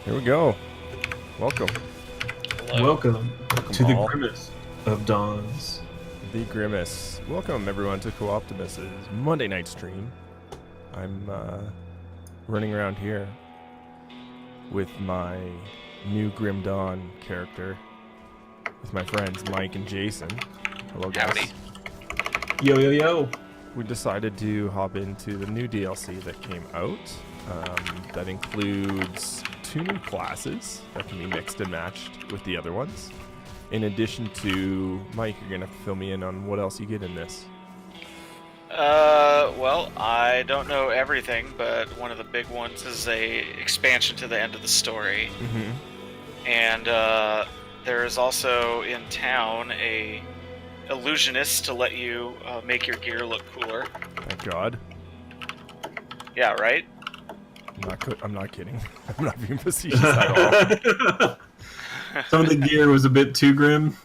Here we go. Welcome. Hello. Welcome to all. the grimmest of dawns. The Grimace. Welcome everyone to Co-Optimus's Monday night stream. I'm running around here with my new Grim Dawn character with my friends Mike and Jason. Hello guys. Howdy. Yo, yo, yo. We decided to hop into the new DLC that came out. That includes 2 new classes that can be mixed and matched with the other ones. In addition to, Mike, you're going to have to fill me in on what else you get in this. Well, I don't know everything, but one of the big ones is a expansion to the end of the story. Mm-hmm. And there is also in town a illusionist to let you make your gear look cooler. Thank God. Yeah, right? I'm not kidding. I'm not being facetious at all. Some of the gear was a bit too grim.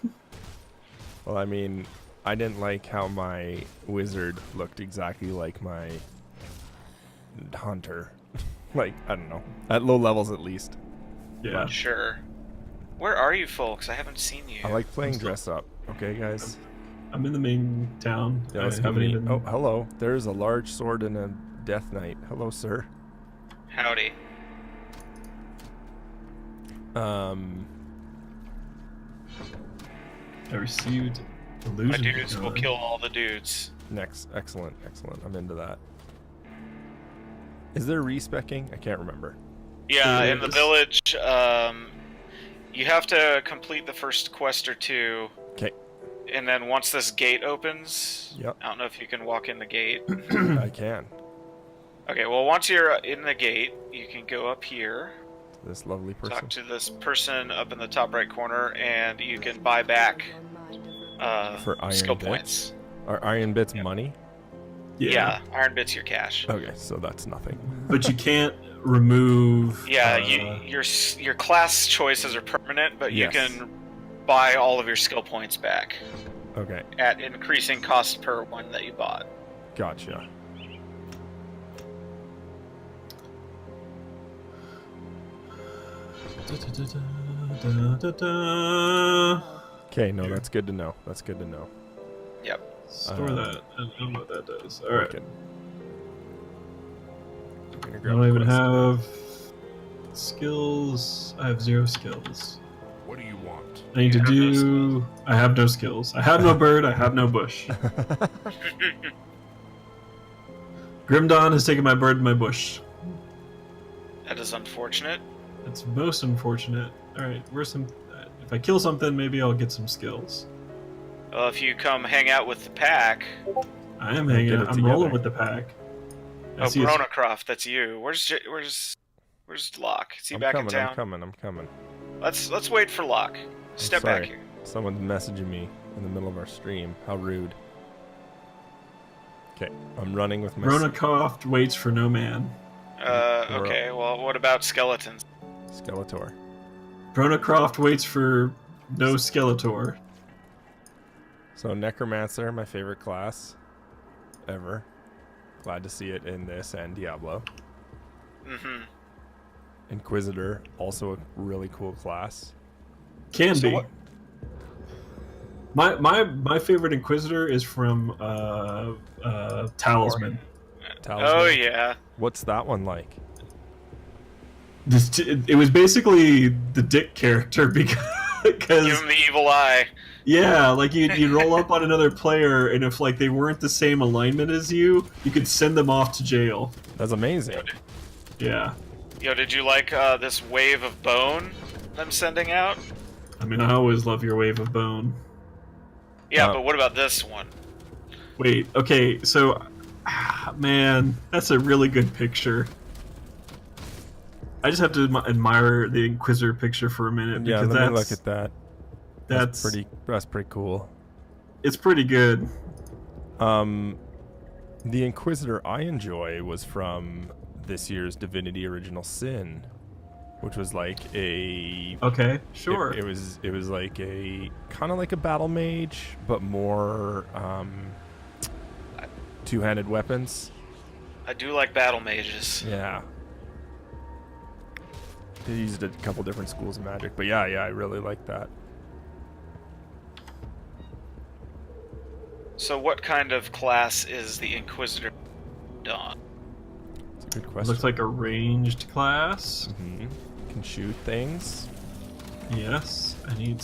Well, I mean, I didn't like how my wizard looked exactly like my hunter. Like, I don't know. At low levels, at least. Yeah. Sure. Where are you folks? I haven't seen you. I like playing dress up. Okay, guys? I'm in the main town. Yeah, I let's haven't meet. even... Oh, hello. There's a large sword and a death knight. Hello, sir. Howdy. I received My illusion. dudes will kill all the dudes. Next. Excellent. I'm into that. Is there respecking? I can't remember. Yeah, There in the is. village, you have to complete the first quest or 2. Okay. And then once this gate opens, Yep. I don't know if you can walk in the gate. I can. Okay, well, once you're in the gate, you can go up here, This lovely person. talk to this person up in the top right corner, and you can buy back For iron skill bits? points. Are iron bits Yep. money? Yeah, iron bits your cash. Okay, so that's nothing. But you can't remove... Yeah, your class choices are permanent, but Yes. you can buy all of your skill points back Okay, at increasing cost per one that you bought. gotcha. Okay, no, that's good to know. Yep. Store that. I don't know what that does. Alright. Wicked. I'm gonna I grab don't a even quest. have skills. I have 0 skills. What do you want? I need to You have no do... I have no skills. I have no bird, I have no bush. Grim Dawn has taken my bird and my bush. That is unfortunate. It's most unfortunate. Alright, where's some... If I kill something, maybe I'll get some skills. Well, if you come hang out with the pack... I am Get hanging it out. I'm together. rolling with the pack. I Oh, see it's- Bronacroft, that's you. Where's Locke? Is he back in town? I'm coming. Let's wait for Locke. Step sorry. back here. Someone's messaging me in the middle of our stream. How rude. Okay, I'm running with my Bronacroft waits for no man. Okay, well, what about skeletons? Skeletor. Bronacroft waits for no Skeletor. So Necromancer, my favorite class ever. Glad to see it in this and Diablo. Mm-hmm. Inquisitor, also a really cool class. Can So be. what- My favorite Inquisitor is from Talisman. Talisman. Oh, yeah. What's that one like? It was basically the dick character because Give him the evil eye. yeah, like you'd roll up on another player, and if like they weren't the same alignment as you could send them off to jail. That's amazing. Yeah, Yo, did you like this wave of bone I'm sending out? I mean I always love your wave of bone. Yeah, Uh, but what about this one? Wait, okay, so man, that's a really good picture. I just have to admire the Inquisitor picture for a minute Yeah, because let me look at that. that's That's pretty cool. it's pretty good. The Inquisitor I enjoy was from this year's Divinity Original Sin, which was like a Okay, sure. It was like a kind of like a battle mage, but more two-handed weapons. I do like battle mages. Yeah. They used a couple different schools of magic, but yeah, I really like that. So what kind of class is the Inquisitor Dawn? It's a good question. Looks like a ranged class. Mm-hmm. Can shoot things. Yes, I need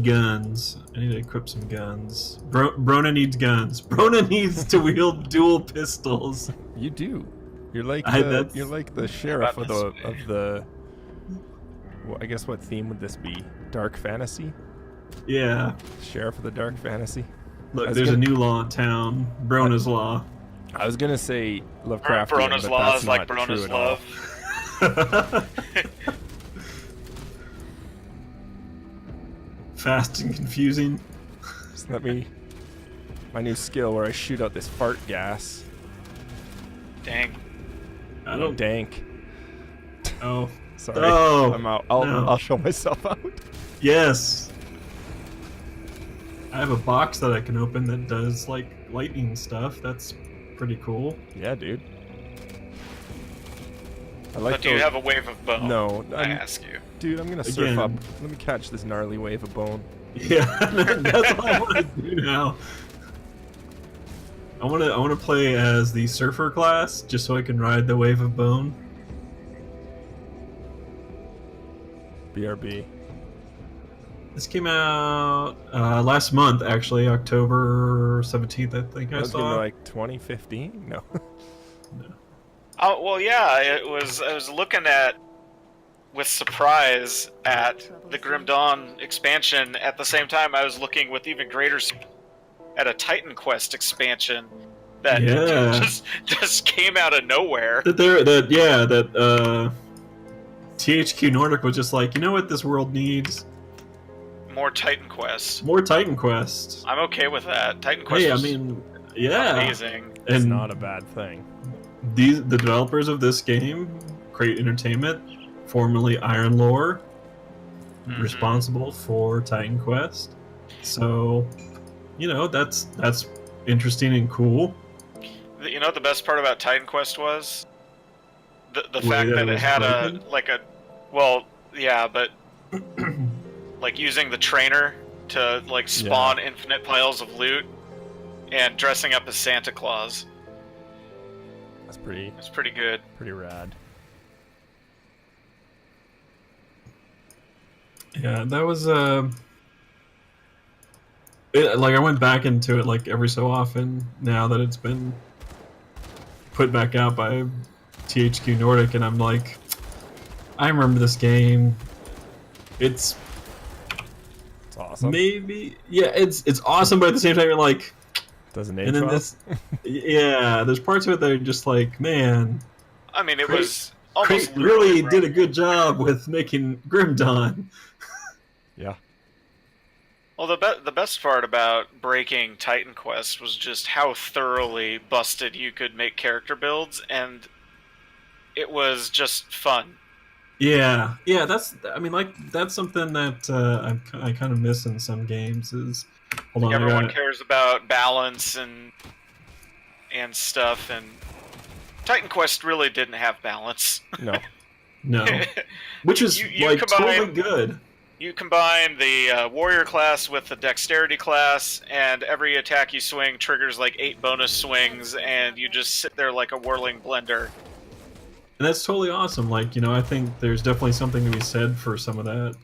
guns. I need to equip some guns. Brona needs guns. Brona needs to wield dual pistols. You do. You're like you're like the sheriff of the. Well, I guess what theme would this be? Dark fantasy. Yeah. Sheriff of the dark fantasy. Look, there's a new law in town. Brona's law. I was gonna say Lovecraftian, Brona's but law that's is like not Brona's true at all. love. Fast and confusing. Just let me. My new skill where I shoot out this fart gas. Dang. I don't. Dank. Oh. Sorry. Oh, I'm out. no. I'll show myself out. Yes. I have a box that I can open that does like lightning stuff. That's pretty cool. Yeah, dude. I like But do you have a wave of bone? No, I ask you. Dude, I'm gonna surf Again. up. Let me catch this gnarly wave of bone. Yeah, that's what I want to do now. I want to play as the surfer class just so I can ride the wave of bone. BRB. This came out last month, actually, October 17th, I think I I was gonna saw. be like 2015. No. Oh well, yeah. It was. I was looking at with surprise at the Grim Dawn expansion. At the same time, I was looking with even greater at a Titan Quest expansion that Yeah. just came out of nowhere. THQ Nordic was just like, you know what this world needs? More Titan Quest. More Titan Quest. I'm okay with that. Titan Quest Hey, I was mean, yeah. amazing. It's And not a bad thing. the developers of this game, Crate Entertainment, formerly Iron Lore, Mhm. responsible for Titan Quest. So, you know, that's interesting and cool. You know what the best part about Titan Quest was? The Way fact that that it it was had broken? well, yeah, but like using the trainer to like spawn infinite piles of loot and dressing up as Santa Claus. That's pretty It's pretty good. rad. Yeah, that was like I went back into it like every so often now that it's been put back out by THQ Nordic, and I'm like, I remember this game. It's Awesome. maybe it's awesome, but at the same time you're like, Doesn't age and then well. there's parts of it that are just like, man, I mean, it Crate- was almost Crate really literally did a good job with making Grim Dawn. Yeah. Well, the best part about breaking Titan Quest was just how thoroughly busted you could make character builds, and it was just fun. Yeah, that's something that I kind of miss in some games. Is hold on, Everyone cares about balance and stuff, and Titan Quest really didn't have balance. No. no, which is You like combine- totally good. You combine the warrior class with the dexterity class, and every attack you swing triggers like 8 bonus swings, and you just sit there like a whirling blender. And that's totally awesome. Like, you know, I think there's definitely something to be said for some of that.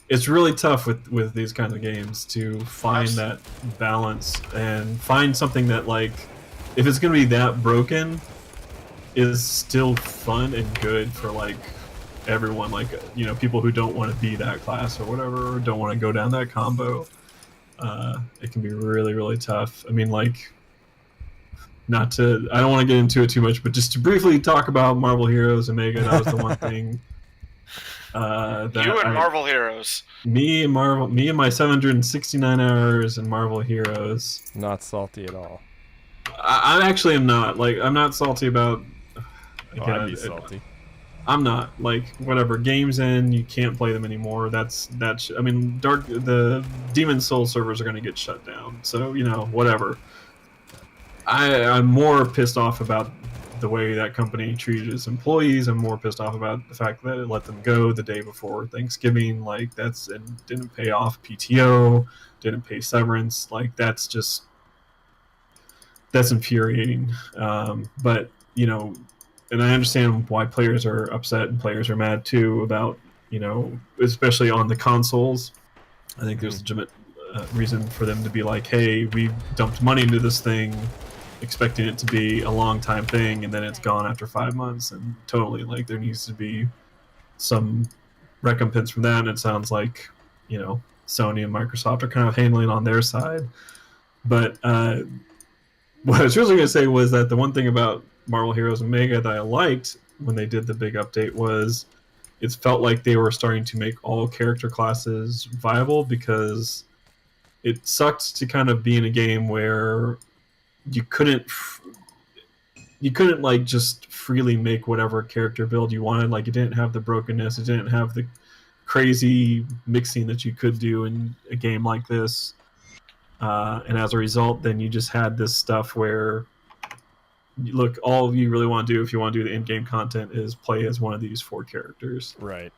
It's really tough with these kinds of games to find that balance and find something that, like, if it's going to be that broken, is still fun and good for, like, everyone. Like, you know, people who don't want to be that class or whatever, or don't want to go down that combo. It can be really, really tough. I mean, like, I don't want to get into it too much, but just to briefly talk about Marvel Heroes Omega, that was the one thing. Marvel Heroes. Me and my 769 hours in Marvel Heroes. Not salty at all. I actually am not. Like, I'm not salty about. I'd be salty. I'm not. Like, whatever. Games in, you can't play them anymore. I mean, the Demon Soul servers are going to get shut down. So, you know, whatever. I'm more pissed off about the way that company treated its employees. I'm more pissed off about the fact that it let them go the day before Thanksgiving. Like and didn't pay off PTO, didn't pay severance. Like that's infuriating. But and I understand why players are upset and players are mad too about especially on the consoles. I think there's legitimate reason for them to be like, hey, we dumped money into this thing expecting it to be a long time thing, and then it's gone after 5 months, and totally, like, there needs to be some recompense from that, and it sounds like, Sony and Microsoft are kind of handling on their side. But what I was really going to say was that the one thing about Marvel Heroes Omega that I liked when they did the big update was it felt like they were starting to make all character classes viable, because it sucked to kind of be in a game where you couldn't like just freely make whatever character build you wanted. Like, it didn't have the brokenness, it didn't have the crazy mixing that you could do in a game like this, and as a result, then you just had this stuff where, look, all you really want to do if you want to do the in-game content is play as one of these 4 characters, right?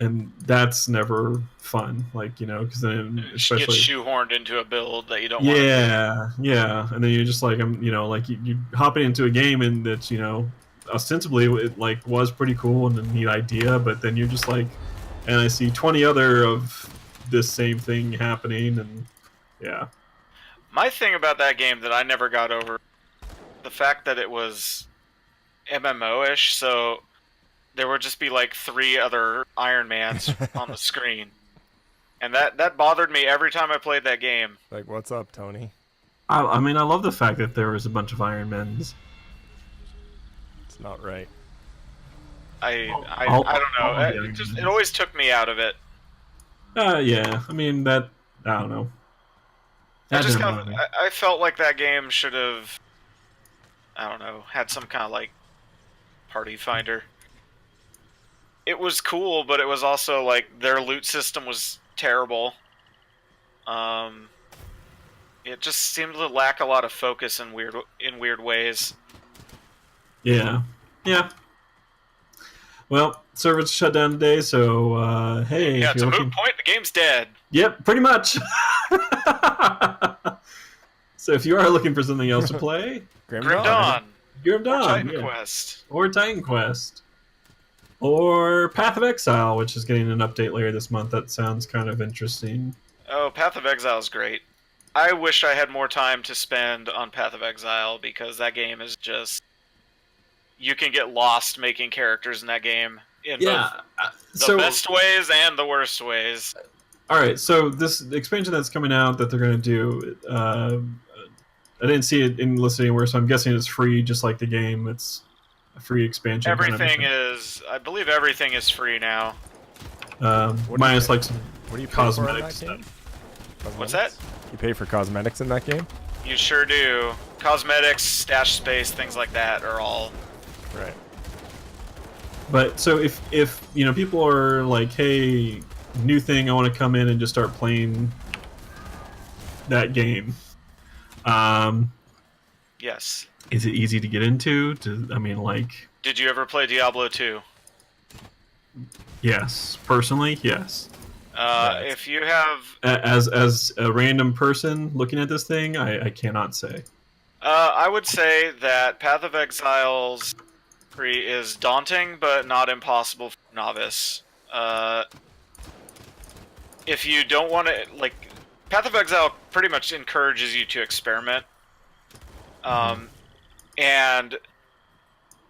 And that's never fun, like, because then especially get shoehorned into a build that you don't want. Yeah, and then you're just like, like you're hopping into a game and that's, ostensibly it like was pretty cool and a neat idea, but then you're just like, and I see 20 other of this same thing happening, and yeah. My thing about that game that I never got over, the fact that it was MMO-ish, so there would just be like 3 other Iron Mans on the screen. And that bothered me every time I played that game. Like, what's up, Tony? I mean, I love the fact that there was a bunch of Iron Mans. It's not right. I don't know. It always took me out of it. Yeah. I mean, I don't know. I felt like that game should have, I don't know, had some kind of like party finder. It was cool, but it was also like their loot system was terrible. It just seemed to lack a lot of focus in weird ways. Yeah. Well, servers shut down today, so hey. Yeah, it's a moot point. The game's dead. Yep, pretty much. So if you are looking for something else to play, Grim Dawn. Or Titan Quest. Or Titan Quest. Or Path of Exile, which is getting an update later this month. That sounds kind of interesting. Oh, Path of Exile is great. I wish I had more time to spend on Path of Exile, because that game is just... You can get lost making characters in that game in both the best ways and the worst ways. Alright, so this expansion that's coming out that they're going to do, I didn't see it in listed anywhere, so I'm guessing it's free, just like the game. It's a free expansion. I believe everything is free now. Minus like some cosmetic stuff. What's that? You pay for cosmetics in that game? You sure do. Cosmetics, stash space, things like that are all... Right. But so if people are like, hey, new thing, I want to come in and just start playing that game. Yes. Is it easy to get into? Did you ever play Diablo 2? Yes. Personally, yes. If you have... As a random person looking at this thing, I cannot say. I would say that Path of Exile's free is daunting, but not impossible for novice. If you don't want to... Like, Path of Exile pretty much encourages you to experiment. And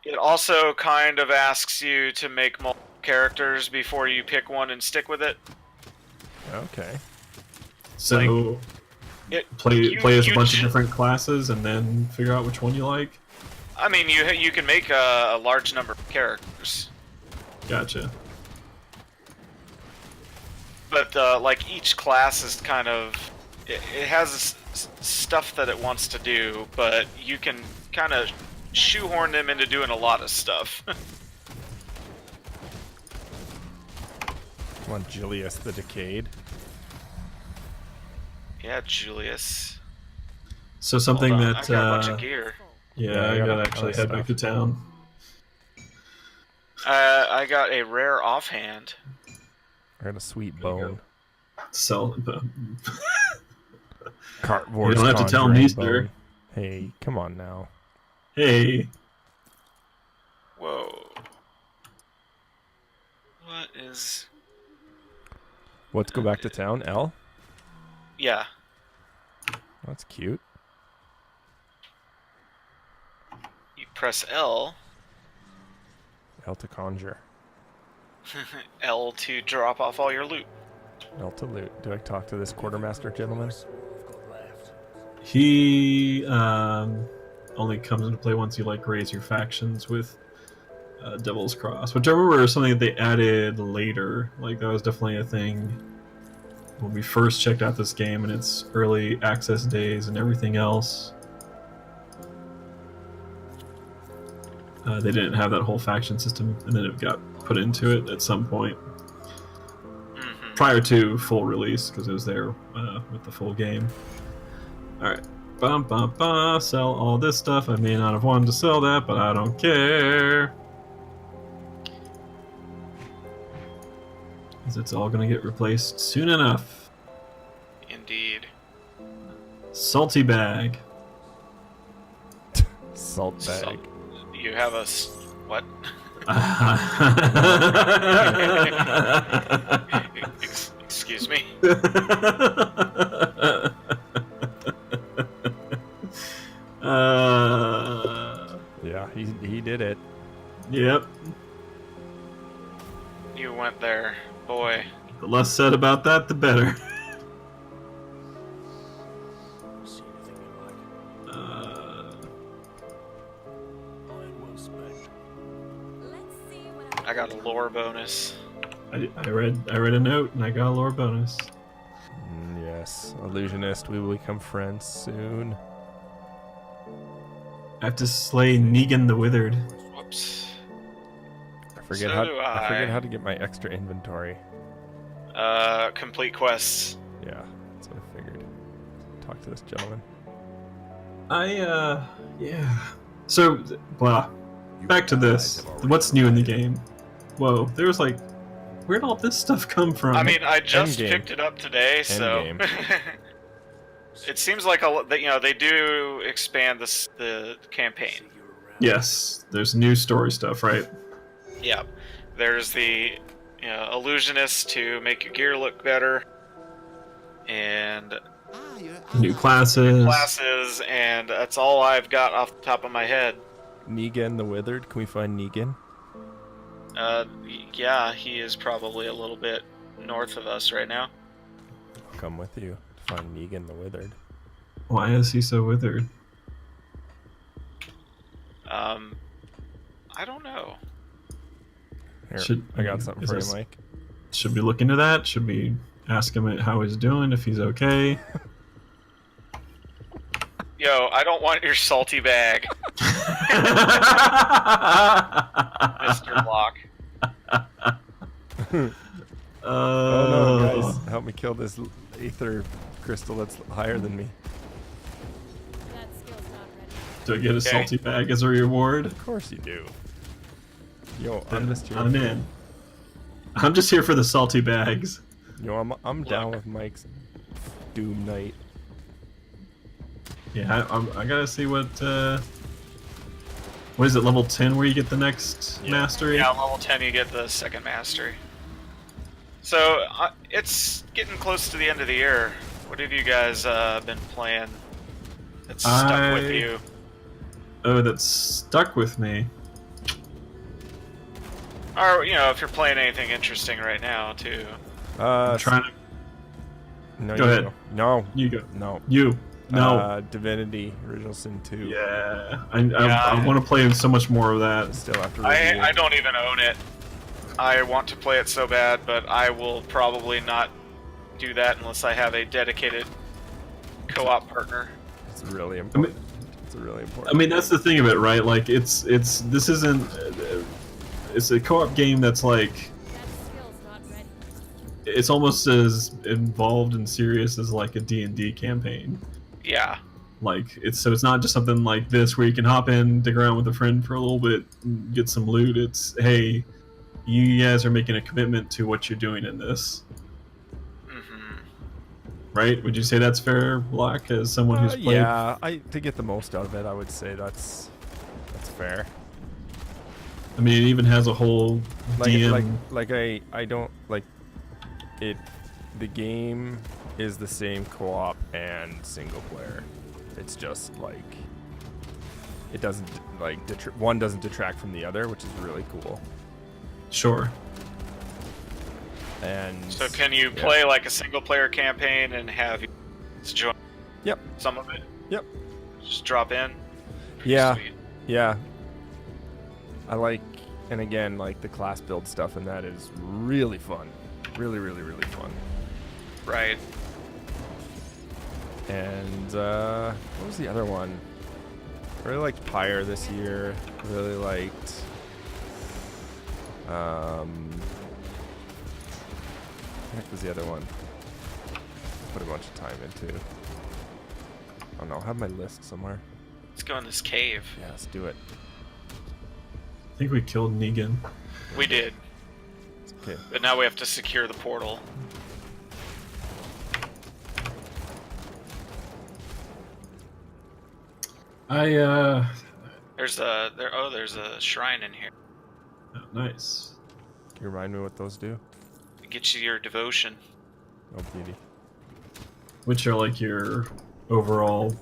it also kind of asks you to make multiple characters before you pick one and stick with it. Okay. So, play as a bunch of different classes and then figure out which one you like? I mean, you can make a large number of characters. Gotcha. But, like, each class is kind of... It has stuff that it wants to do, but you can kind of shoehorn them into doing a lot of stuff. Want Julius the Decayed? Yeah, Julius. So something Hold on, that I got a bunch of gear. Yeah, I gotta actually head back to town. I got a rare offhand. I got a sweet bone. Sell. Cartvor's You don't have to tell me, sir. Hey, come on now. Hey. Whoa. What is... Let's go back to town, L? Yeah. That's cute. You press L. L to conjure. L to drop off all your loot. L to loot. Do I talk to this quartermaster gentleman? He only comes into play once you like raise your factions with Devil's Cross, which I remember is something that they added later. Like that was definitely a thing when we first checked out this game in its early access days and everything else. They didn't have that whole faction system, and then it got put into it at some point prior to full release because it was there with the full game. Alright. Bum, bum, bum. Sell all this stuff. I may not have wanted to sell that, but I don't care. Because it's all going to get replaced soon enough. Indeed. Salty bag. Salt bag. You have a... what? Excuse me? Yeah, he did it. Yep. You went there, boy. The less said about that, the better. I got a lore bonus. I read a note and I got a lore bonus. Yes, illusionist, we will become friends soon. I have to slay Negan the Withered. Whoops. I forget how to get my extra inventory. Complete quests. Yeah, that's what I figured. Talk to this gentleman. Yeah. So, blah. Back to this. What's new in the game? Whoa, there's like, where'd all this stuff come from? I mean, I just picked it up today, so it seems like they do expand the campaign. Yes, there's new story stuff, right? Yeah, there's the illusionist to make your gear look better, and new classes. And that's all I've got off the top of my head. Negan the Withered. Can we find Negan? Yeah, he is probably a little bit north of us right now. I'll come with you to find Negan the Withered. Why is he so withered? I don't know. Here, I got something for you, Mike. Should we look into that? Should we ask him how he's doing, if he's okay? Yo, I don't want your salty bag. Mr. Locke. Oh no, guys, help me kill this aether crystal that's higher than me. That skill's not ready. Do I get a salty bag as a reward? Of course you do. Yo, I'm just here. I'm in. I'm just here for the salty bags. Yo, I'm down with Mike's Doom Knight. Yeah, I gotta see what is it, level 10 where you get the next mastery? Yeah, level 10 you get the second mastery. So, it's getting close to the end of the year. What have you guys been playing that's stuck with you? Oh, that's stuck with me? Or, if you're playing anything interesting right now, too. I'm trying to... No, go ahead. No. You go. No. You. No. Divinity, Original Sin 2. Yeah. I want to play so much more of that. Still have to I don't even own it. I want to play it so bad, but I will probably not do that unless I have a dedicated co-op partner. It's really important. It's really important. I mean, that's the thing of it, right? Like, this isn't... It's a co-op game that's like... That skill's not ready. It's almost as involved and serious as like a D&D campaign. Yeah. Like it's not just something like this where you can hop in, dig around with a friend for a little bit, and get some loot. It's, hey, you guys are making a commitment to what you're doing in this. Right? Would you say that's fair, Black, as someone who's played? Yeah, to get the most out of it, I would say that's fair. I mean, it even has a whole DM. I don't like it. The game is the same co-op and single player. It's just like it doesn't like one doesn't detract from the other, which is really cool. Sure. And so can you play like a single player campaign and have join some of it? Yep. Just drop in? Yeah. Sweet. Yeah. I like, and again, like the class build stuff and that is really fun. Really, really, really fun. Right. And what was the other one? I really liked Pyre this year. Really liked what the heck was the other one? Put a bunch of time into. Oh no, I'll have my list somewhere. Let's go in this cave. Yeah, let's do it. I think we killed Negan. We did. Okay. But now we have to secure the portal. There's a shrine in here. Oh, nice. Can you remind me what those do? It gets you your devotion. Oh, beauty. Which are like your overall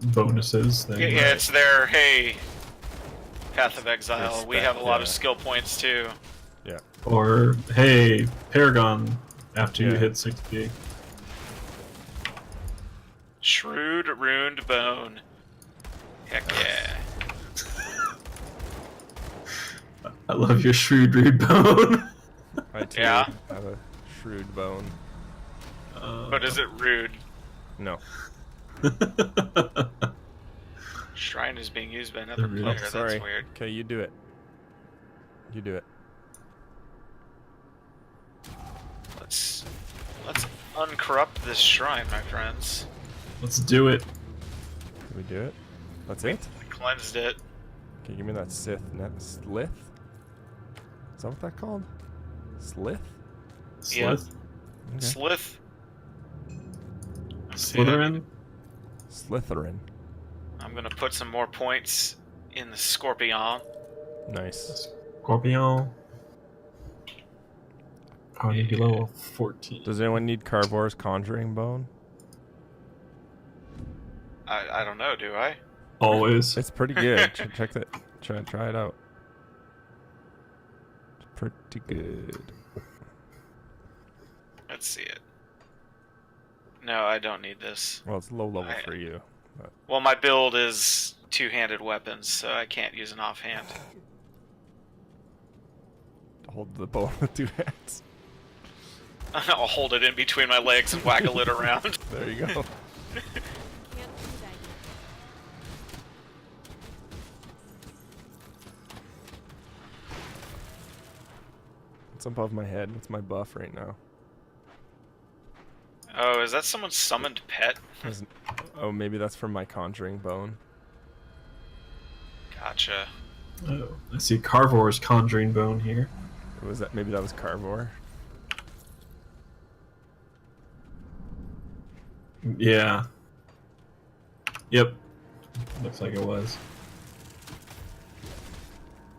bonuses thing. Yeah, it's their, hey, Path of Exile. We Respect, have a lot yeah. of skill points too. Yeah. Or, hey, Paragon, after you Yeah. hit 60. Shrewd Runed Bone. Heck yeah. I love your shrewd rude bone. I too Yeah. have a shrewd bone. But is it rude? No. Shrine is being used by another Rude. player. Oh, sorry. That's weird. Okay, you do it. You do it. Let's uncorrupt this shrine, my friends. Let's do it. Can we do it? That's it? We cleansed it. Okay, give me that Slith? Is that what that called? Slith? Yeah. Slith? Okay. Slith. Slytherin? Slytherin. I'm gonna put some more points in the Scorpion. Nice. Scorpion. Oh, I need to be level 14. Does anyone need Carvor's Conjuring Bone? I don't know, do I? Always. It's pretty good. Check that. Try it out. It's pretty good. Let's see it. No, I don't need this. Well, it's low level for you. But Well, my build is two-handed weapons, so I can't use an offhand. hold the bow with two hands. I'll hold it in between my legs and waggle it around. There you go. Can't do that yet. It's above my head. What's my buff right now? Oh, is that someone's summoned pet? Oh, maybe that's from my Conjuring Bone. Gotcha. Oh, I see Carvor's Conjuring Bone here. Was that maybe that was Carvor? Yeah. Yep. Looks like it was.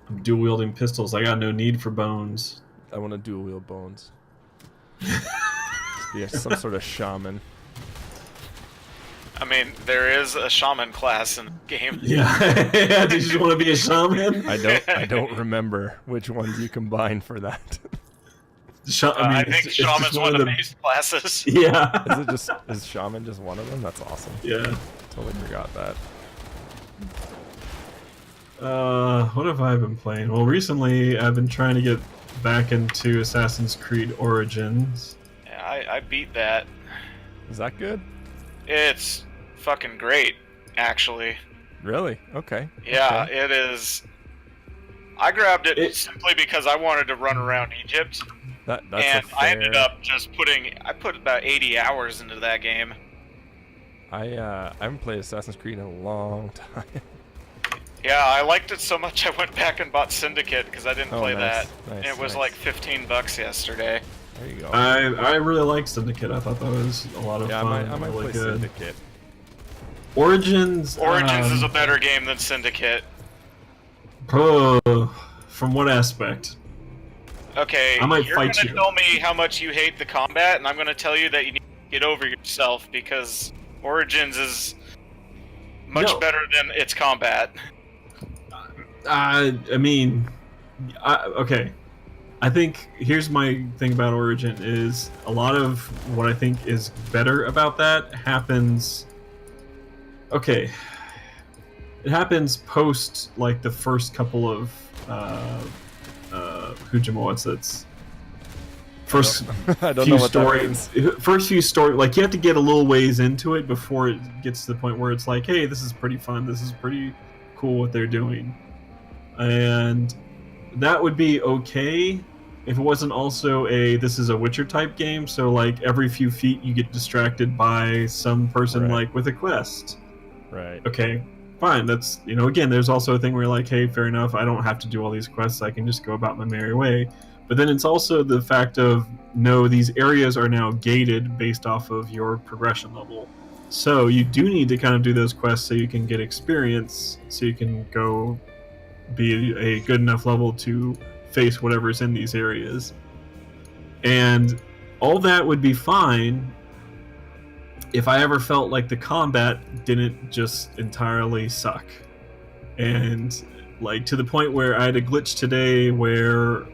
I'm dual wielding pistols. I got no need for bones. I want to dual wield bones. Yeah, some sort of shaman. I mean, there is a shaman class in the game. Yeah. Yeah. Did you just want to be a shaman? I don't remember which ones you combine for that. I think it's shaman's just one of the base classes. Yeah. Is shaman just one of them? That's awesome. Yeah. Totally forgot that. What have I been playing? Well, recently I've been trying to get back into Assassin's Creed Origins. Yeah, I beat that. Is that good? It's fucking great, actually. Really? Okay. Yeah, Okay. it is. I grabbed it simply because I wanted to run around Egypt, That's and a fair... I ended up just I put about 80 hours into that game. I haven't played Assassin's Creed in a long time. Yeah, I liked it so much I went back and bought Syndicate because I didn't play nice, that. nice, And it was nice. like $15 yesterday. There you go. I really liked Syndicate. I thought that was a lot of yeah, fun. I might really play good. Syndicate. Origins. Origins is a better game than Syndicate. From what aspect? Okay, I might you're fight gonna you. tell me how much you hate the combat, and I'm gonna tell you that you need to get over yourself because Origins is much No. better than its combat. I mean, okay. I think here's my thing about Origin is a lot of what I think is better about that happens. Okay, it happens post like the first couple of Hujima, what's its first I don't few know what that stories. means. First few story, like you have to get a little ways into it before it gets to the point where it's like, hey, this is pretty fun. This is pretty cool what they're doing, and that would be okay if it wasn't also this is a Witcher type game. So like every few feet you get distracted by some person Right. like with a quest. Right. Okay, fine. That's, again, there's also a thing where you're like, hey, fair enough, I don't have to do all these quests, I can just go about my merry way. But then it's also the fact of, no, these areas are now gated based off of your progression level. So you do need to kind of do those quests so you can get experience, so you can go be a good enough level to face whatever's in these areas. And all that would be fine if I ever felt like the combat didn't just entirely suck. And like to the point where I had a glitch today where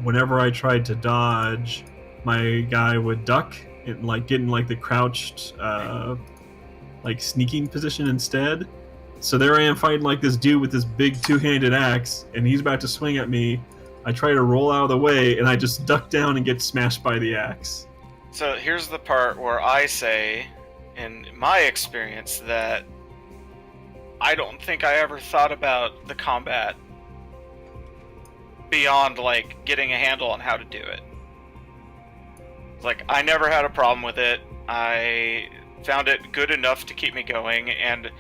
whenever I tried to dodge, my guy would duck and like get in like the crouched like sneaking position instead. So there I am fighting like this dude with this big two-handed axe, and he's about to swing at me. I try to roll out of the way, and I just duck down and get smashed by the axe. So here's the part where I say, in my experience, that I don't think I ever thought about the combat beyond like getting a handle on how to do it. Like, I never had a problem with it. I found it good enough to keep me going, and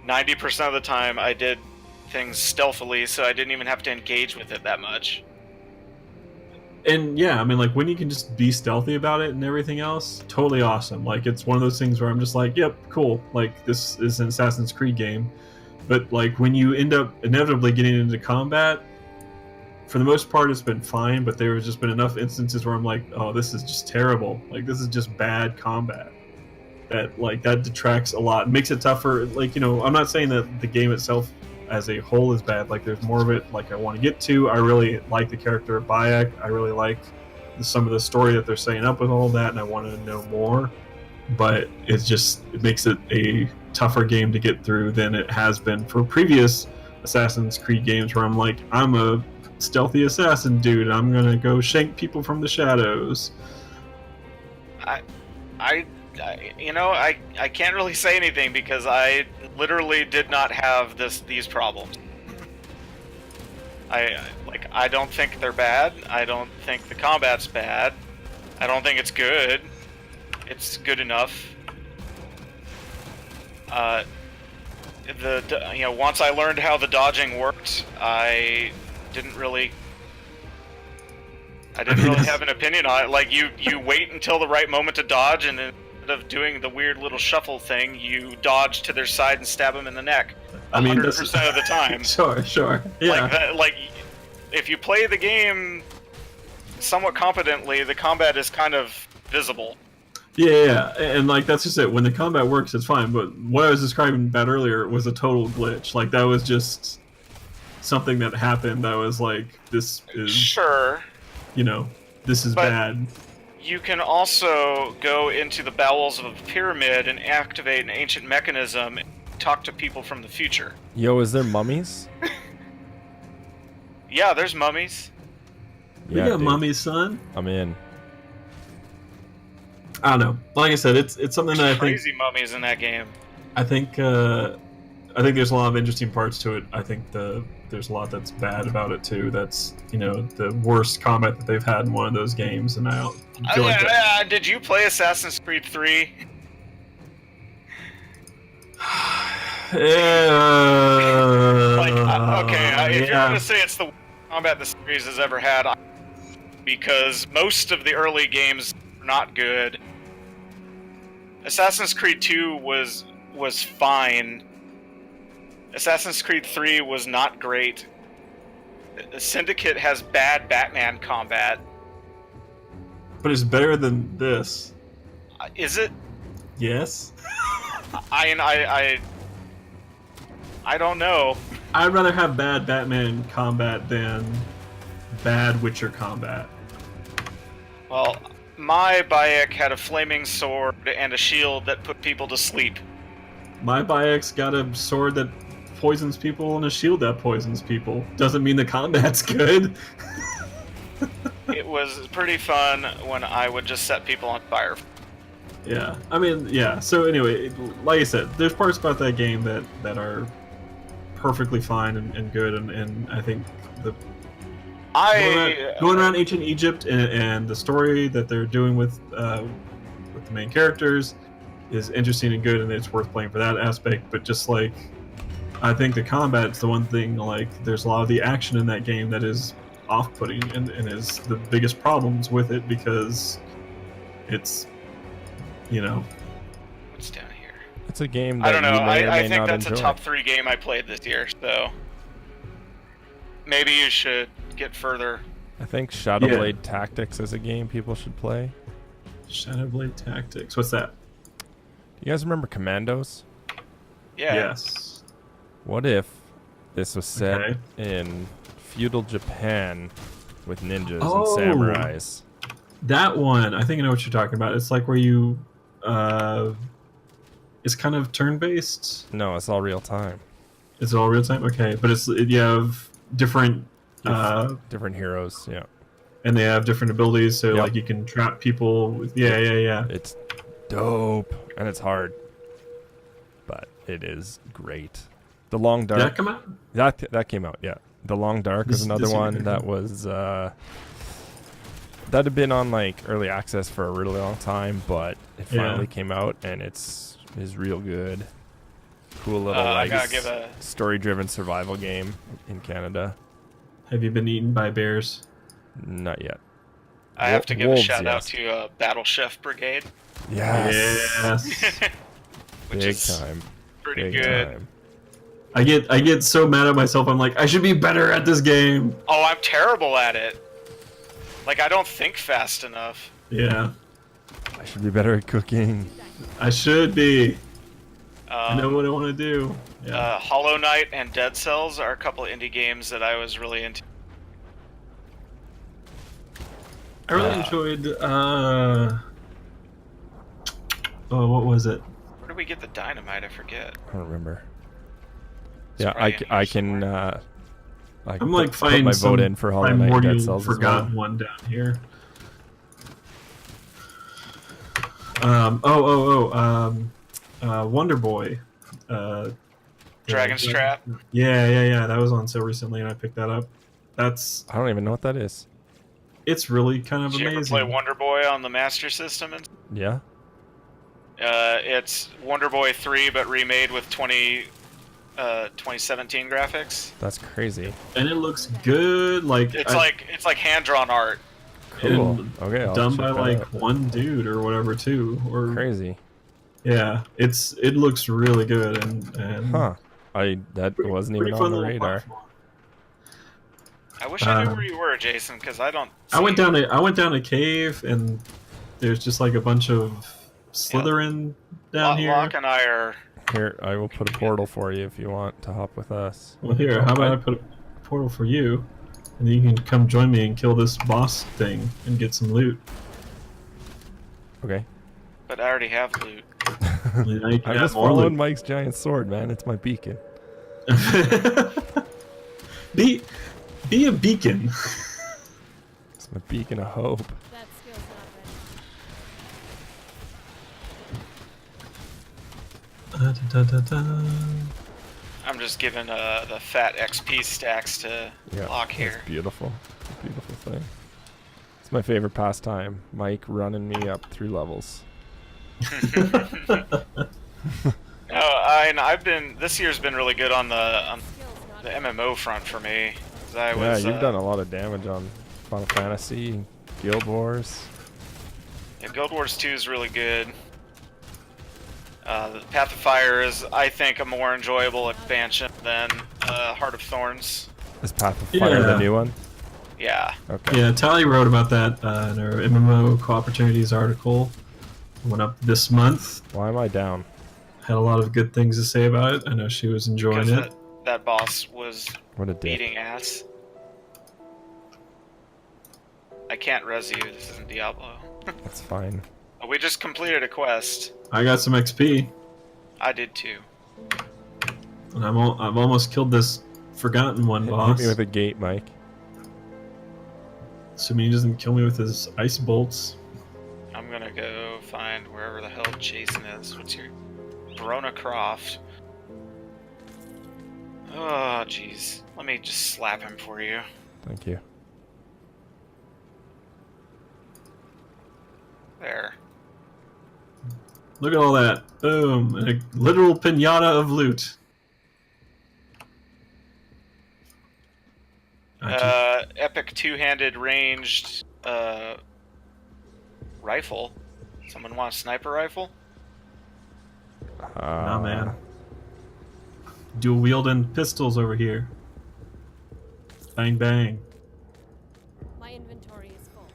90% of the time I did things stealthily, so I didn't even have to engage with it that much. And yeah, I mean, like when you can just be stealthy about it and everything else, totally awesome. Like it's one of those things where I'm just like, yep, cool. Like this is an Assassin's Creed game. But like when you end up inevitably getting into combat, for the most part it's been fine, but there has just been enough instances where I'm like, oh, this is just terrible. Like this is just bad combat. That detracts a lot. It makes it tougher. Like, I'm not saying that the game itself as a whole is bad. Like there's more of it like I want to get to. I really like the character of Bayek. I really like some of the story that they're setting up with all that, and I want to know more. But it makes it a tougher game to get through than it has been for previous Assassin's Creed games where I'm like, I'm a stealthy assassin dude, I'm gonna go shank people from the shadows. I can't really say anything because I literally did not have these problems. I don't think they're bad. I don't think the combat's bad. I don't think it's good. It's good enough. Once I learned how the dodging worked, I didn't really have an opinion on it. Like you wait until the right moment to dodge, and then instead of doing the weird little shuffle thing, you dodge to their side and stab them in the neck. 100% of the time. Sure. Yeah. Like if you play the game somewhat competently, the combat is kind of visible. Yeah, and like that's just it. When the combat works, it's fine. But what I was describing about earlier was a total glitch. Like that was just something that happened. That was like, this is sure. This is bad. You can also go into the bowels of a pyramid and activate an ancient mechanism and talk to people from the future. Yo, is there mummies? Yeah, there's mummies. We got mummies, son. I'm in. I don't know. Like I said, it's something that I think crazy mummies in that game. I think there's a lot of interesting parts to it. I think there's a lot that's bad about it too. That's the worst combat that they've had in one of those games, and I feel like that. Did you play Assassin's Creed 3? If you're gonna say it's the worst combat the series has ever had, because most of the early games are not good. Assassin's Creed 2 was fine. Assassin's Creed 3 was not great. Syndicate has bad Batman combat. But it's better than this. Is it? Yes. I don't know. I'd rather have bad Batman combat than bad Witcher combat. Well, my Bayek had a flaming sword and a shield that put people to sleep. My Bayek's got a sword that poisons people and a shield that poisons people. Doesn't mean the combat's good. It was pretty fun when I would just set people on fire. Yeah, I mean, yeah. So anyway, like I said, there's parts about that game that are perfectly fine and good, and I think going around ancient Egypt and the story that they're doing with the main characters is interesting and good, and it's worth playing for that aspect. But just like, I think the combat's the one thing. Like, there's a lot of the action in that game that is off-putting and is the biggest problems with it, because it's, you know. What's down here? It's a game that I don't know. you may or may I think not that's enjoy. a top 3 game I played this year, so maybe you should get further. I think Shadowblade Tactics is a game people should play. Shadowblade Tactics. What's that? You guys remember Commandos? Yeah. Yes. What if this was set Okay. in feudal Japan with ninjas Oh. and samurais? That one, I think I know what you're talking about. It's like where you, it's kind of turn-based. No, it's all real time. Is it all real time? Okay, but you have different, Different heroes, yeah. and they have different abilities. So Yep. like you can trap people. With, yeah. It's dope, and it's hard, but it is great. The Long Did that Dark. come out? That came out, yeah. The Long Dark is This another year, one okay. that was that had been on like early access for a really long time, but it finally came out, and is real good. Cool little I like gotta give a story-driven survival game in Canada. Have you been eaten by bears? Not yet. I have to give Wolves, a shout out yes. to Battle Chef Brigade, Yes. which Big is time. pretty Big good. time. I get so mad at myself. I'm like, I should be better at this game. Oh, I'm terrible at it. Like, I don't think fast enough. Yeah, I should be better at cooking. I should be. I know Um, what I want to do. Yeah. Hollow Knight and Dead Cells are a couple indie games that I was really into. I really enjoyed. Oh, what was it? Where did we get the dynamite? I forget. I don't remember. It's Yeah, probably in I here can. somewhere. I can I'm like put finding my some vote in for Hollow Knight and Dead primordial Cells as well. forgotten one down here. Wonder Boy. Dragon's Trap. Yeah. That was on sale recently, and I picked that up. I don't even know what that is. It's really kind of Did you ever amazing. play Wonder Boy on the Master System? Yeah. It's Wonder Boy 3, but remade with 2017 graphics. That's crazy. And it looks good. Like It's like hand drawn art. Cool. And Okay. I'll done check by that like out. one dude or whatever too. Or Crazy. yeah, it looks really good and Huh. That wasn't even pretty on fun the little radar. platform. I wish I knew where you were, Jason, because I don't. I went down a cave and there's just like a bunch of Slytherin down here. Locke and I are. Here, I will put a portal for you if you want to hop with us. Well, here, how about I put a portal for you, and then you can come join me and kill this boss thing and get some loot. Okay. But I already have loot. And now you can I'm have just more following loot. Mike's giant sword, man. It's my beacon. Be a beacon. It's my beacon of hope. That skill's not ready. I'm just giving the fat XP stacks to Yeah. Locke here. It's beautiful. It's a beautiful thing. It's my favorite pastime. Mike running me up through levels. No, I've been. This year's been really good on the MMO front for me. 'Cause Yeah, you've done a lot of damage on Final Fantasy, Guild Wars. Yeah, Guild Wars 2 is really good. The Path of Fire is, I think, a more enjoyable expansion than Heart of Thorns. Is Path of Fire the new one? Yeah. Okay. Yeah, Tally wrote about that in her MMO Co-Opportunities article. Went up this month. Why am I down? Had a lot of good things to say about it. I know she was enjoying Because it. that boss was What a dick. beating ass. I can't res you. This isn't Diablo. That's fine. We just completed a quest. I got some XP, I did too. and I've almost killed this forgotten one Hit boss. me with a gate, Mike. Assuming he doesn't kill me with his ice bolts. I'm gonna go find wherever the hell Jason is. What's your... Verona Croft. Oh, jeez. Let me just slap him for you. Thank you. There. Look at all that. Boom. And a literal pinata of loot. Epic two-handed ranged rifle. Someone want a sniper rifle? Nah, man. Dual wielding pistols over here. Bang, bang. My inventory is full.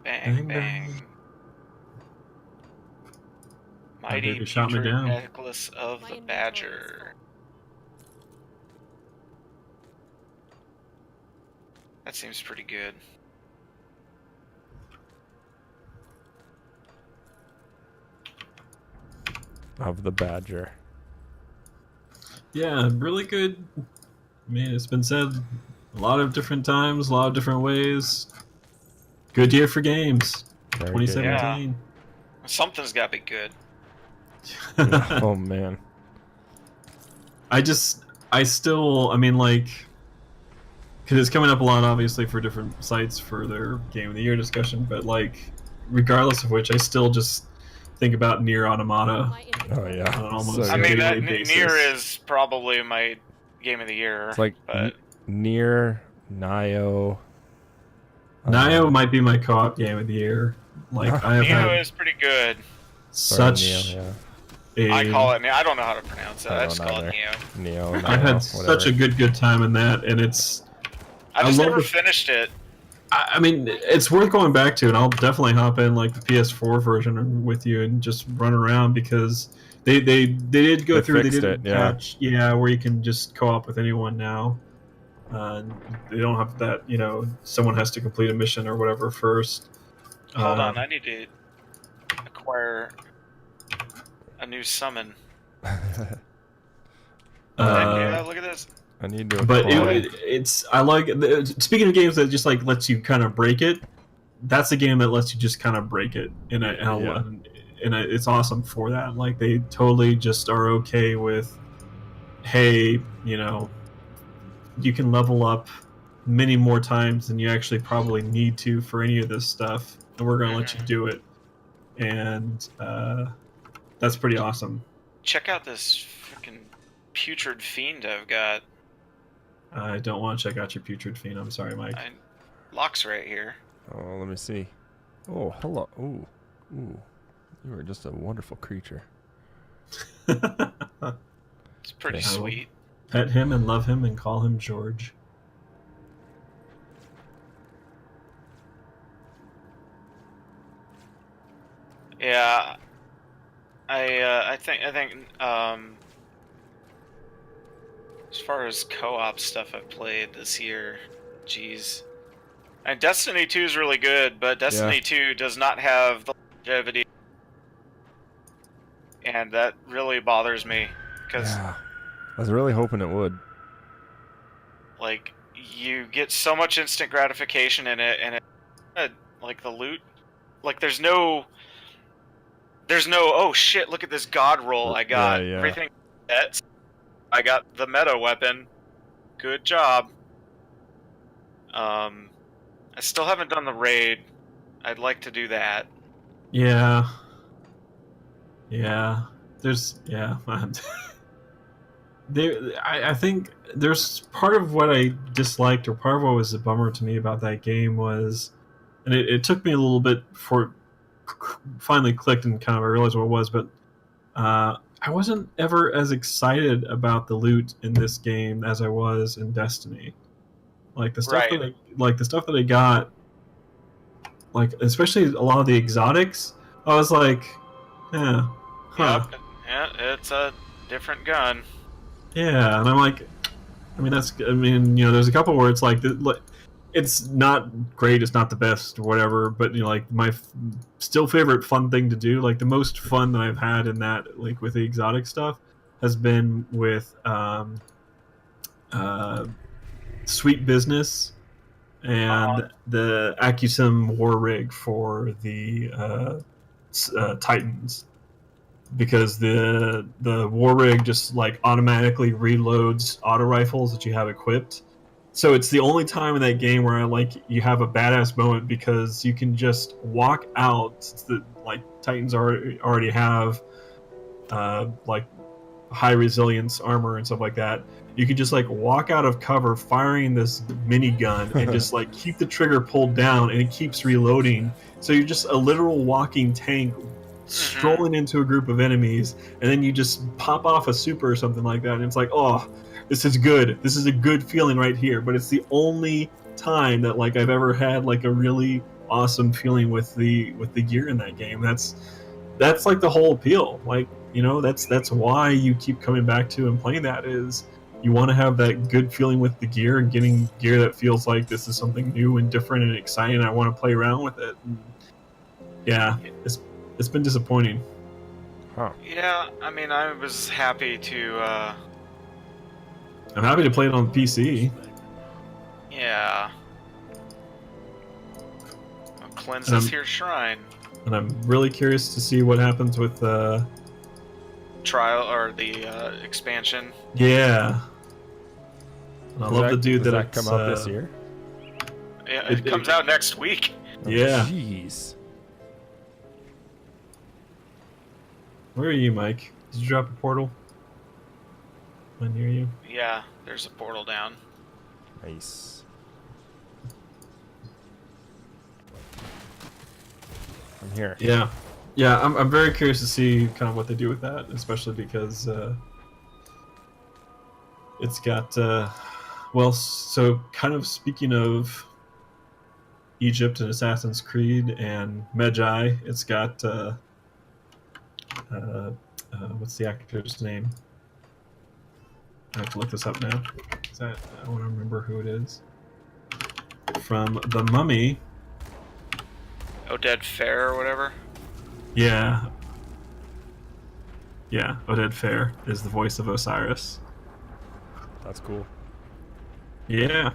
Bang, Bang, bang. bang. Mighty baby shot me putrid down. necklace of My the inventory is badger. That seems pretty good. Of the badger. Yeah, really good. I mean, it's been said a lot of different times, a lot of different ways. Good year for games. Very good. 2017. Something's gotta be good. Oh man. I mean, like, because it's coming up a lot, obviously, for different sites for their Game of the Year discussion, but, like, regardless of which, I still just think about Nier Automata. My inventory yeah. On is almost So I good. mean, daily that basis. Nier is probably my game of the year. It's like but Nier, Nio. Nio might be my co-op game of the year. Like, I have Neo had is pretty good. such Neo, yeah. I call it Neo. I don't know how to pronounce it. I don't just call either. it Neo. Neo. I've Nio, had such a good time in that, and it's. I just love never the- finished it. I mean, it's worth going back to, and I'll definitely hop in like the PS4 version with you and just run around because they did go They through. They fixed did it, yeah. patch, where you can just co-op with anyone now. They don't have that, someone has to complete a mission or whatever first. Hold on, I need to acquire a new summon. Yeah, look at this. I need to. But acquire- it's I like speaking of games that just like lets you kind of break it. That's a game that lets you just kind of break it, and it's awesome for that. Like they totally just are okay with, hey, you can level up many more times than you actually probably need to for any of this stuff, and we're gonna let you do it, and that's pretty awesome. Check out this freaking putrid fiend I've got. I don't want to check out your putrid fiend. I'm sorry, Mike. Locke's right here. Oh, let me see. Oh, hello. Ooh. You are just a wonderful creature. It's pretty Yeah. sweet. Pet him and love him and call him George. Yeah, I think as far as co-op stuff I've played this year, geez, and Destiny 2 is really good, but Destiny 2 does not have the longevity, and that really bothers me because Yeah. I was really hoping it would. like you get so much instant gratification in it, and like the loot, like there's no oh shit, look at this god roll I got. Yeah. Everything that's I got the meta weapon. Good job. I still haven't done the raid. I'd like to do that. Yeah. Yeah. There's yeah. I think there's part of what I disliked, or part of what was a bummer to me about that game was, and it took me a little bit before it finally clicked and kind of I realized what it was, but I wasn't ever as excited about the loot in this game as I was in Destiny. Like the stuff Right. the stuff that I got, like especially a lot of the exotics, I was like, yeah, huh, Yep. Yeah, it's a different gun. yeah, and I'm like, I mean, there's a couple where it's like, it's not great, it's not the best, whatever, but like my still favorite fun thing to do, like the most fun that I've had in that, like with the exotic stuff, has been with uh, Sweet Business and the Accusum war rig for the Titans, because the war rig just like automatically reloads auto rifles that you have equipped. So it's the only time in that game where you have a badass moment, because you can just walk out, since the like Titans already have like high resilience armor and stuff like that. You can just like walk out of cover firing this minigun and just like keep the trigger pulled down, and it keeps reloading. So you're just a literal walking tank strolling into a group of enemies, and then you just pop off a super or something like that, and it's like, oh, this is good. This is a good feeling right here. But it's the only time that like I've ever had like a really awesome feeling with the gear in that game. That's like the whole appeal. Like, that's why you keep coming back to and playing that, is you want to have that good feeling with the gear, and getting gear that feels like this is something new and different and exciting, and I want to play around with it. And yeah, it's been disappointing. Huh. Yeah, I mean, I was happy to. I'm happy to play it on PC. Yeah. I'll cleanse And this here shrine. And I'm really curious to see what happens with Trial or the expansion. yeah. And I love the dude does that come out this year. Yeah, it comes out next week. Yeah. Jeez. Where are you, Mike? Did you drop a portal? Am I near you? Yeah, there's a portal down. Nice. I'm here. Yeah. Yeah, I'm very curious to see kind of what they do with that, especially because it's got, well, so kind of speaking of Egypt and Assassin's Creed and Magi, it's got, what's the actor's name? I have to look this up now. I want to remember who it is. From The Mummy. Oded Fair or whatever. Yeah. Yeah, Oded Fair is the voice of Osiris. That's cool. Yeah.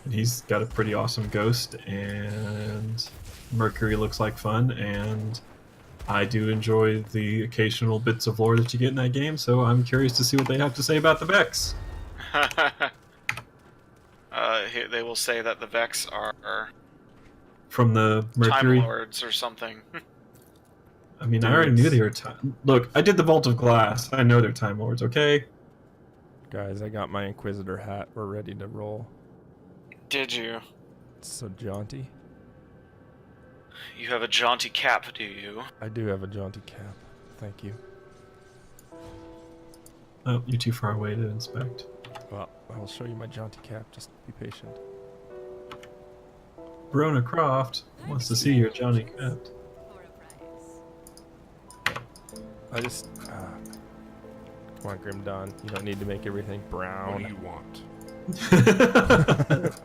And he's got a pretty awesome ghost, and Mercury looks like fun, and I do enjoy the occasional bits of lore that you get in that game, so I'm curious to see what they have to say about the Vex. They will say that the Vex are From the Mercury. Time Lords or something. I mean, I already knew they were time. Look, I did the Vault of Glass. I know they're Time Lords, okay? Guys, I got my Inquisitor hat. We're ready to roll. Did you? It's so jaunty. You have a jaunty cap, do you? I do have a jaunty cap. Thank you. Oh, you're too far away to inspect. Well, I'll show you my jaunty cap. Just be patient. Brona Croft wants to see your Johnny Cap. I just... come on, Grim Dawn. You don't need to make everything brown. What do you want?